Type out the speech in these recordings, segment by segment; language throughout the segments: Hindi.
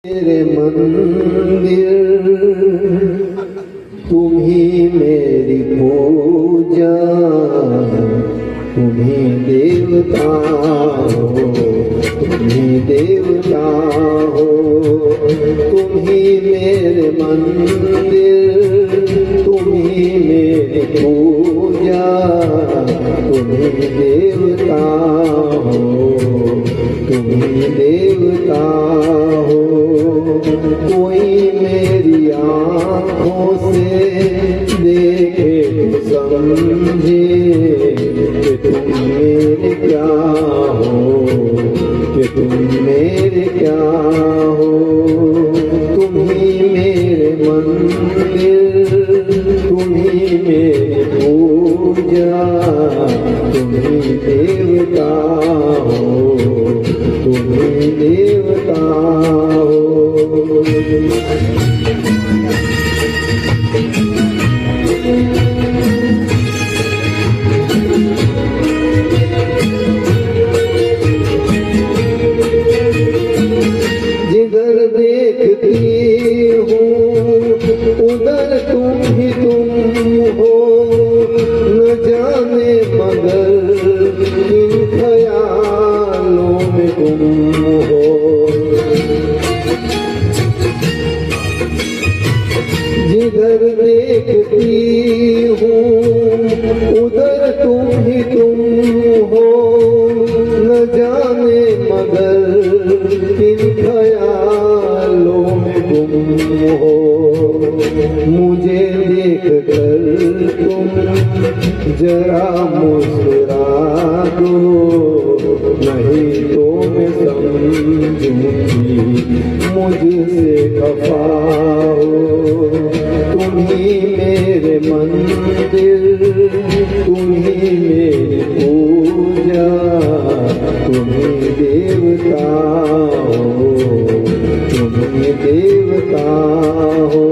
मेरे मंदिर तुम ही मेरी पूजा, तुम ही देवता हो, तुम ही देवता हो। तुम ही मेरे मंदिर, तुम ही मेरी पूजा, तुम ही देवता हो, तुम ही देवता हो। कोई मेरी आँखों से देखे तो समझे कि तुम मेरे क्या हो, कि तुम मेरे क्या हो। तुम ही मेरे मंदिर, तुम ही मेरी पूजा, तुम ही देवता हो, तुम ही देवता हो। जिधर देखती हूँ उधर तुम ही तुम हो, न जाने मगर किन ख्यालों में तुम हो। जिधर देखती हूँ उधर तुम ही तुम हो, न जाने मगर किन ख्यालों में गुम हो। मुझे देख कर तुम जरा मुस्कुरा दो, नहीं तो मैं समझूंगी मुझसे खफा हो। तुम ही मेरे मंदिर, तुम ही मेरी पूजा, तुम ही देवता हो, तुम ही देवता हो।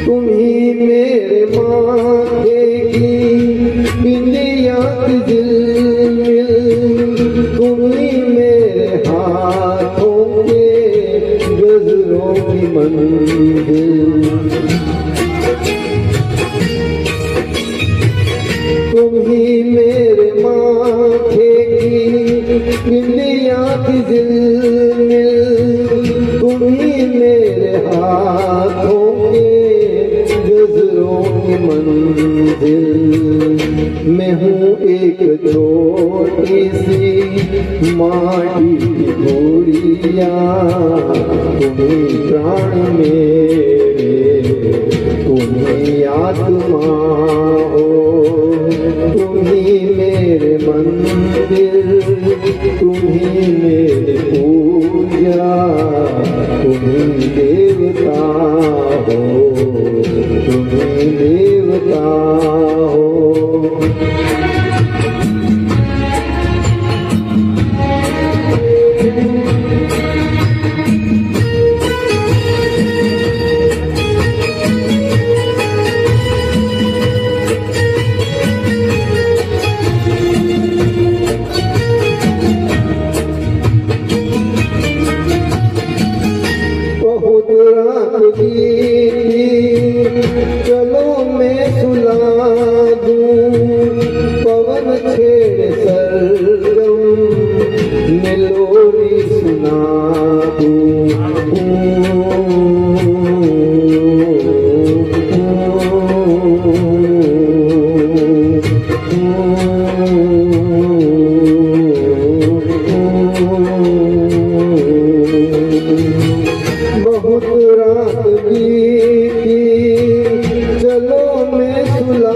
तुम ही मेरे माथे की बिंदिया की झिलमिल, तुम ही मेरे हाथों के गजरों की मंजिल। तुम ही मेरे माथे की बिंदिया की झिलमिल, तुम ही मेरे हाथों गजरों की मंजिल। मैं हूँ एक छोटी सी माटी की गुड़िया, तुम्हीं प्राण मेरे, तुम्हीं आत्मा हो। तुम्हीं मेरे मंदिर, तुम्हीं मेरी पूजा, तुम्हीं देवता हो, तुम्हीं देवता हो। बहुत रात बीती, चलो मैं सुला दूं, पवन छेड़े सरगम में लोरी सुना बहुत रात बीती, चलो मैं सुला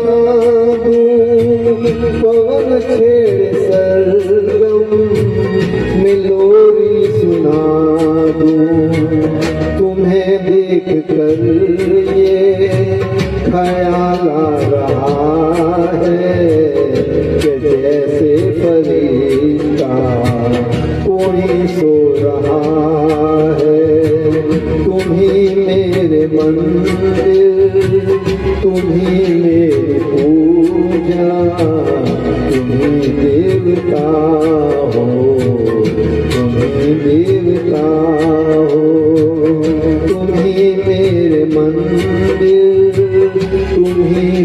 दूं, पवन छेड़े सरगम में लोरी सुना दूं। तुम्हें देख कर ये ख्याल आ रहा है कि जैसे फरिश्ता कोई सो रहा है। तुम्हीं में मेरे मंदिर, तुम्ही मेरी पूजा, तुम्ही देवता हो, तुम्ही देवता हो। तुम्ही मेरे मंदिर, तुम्ही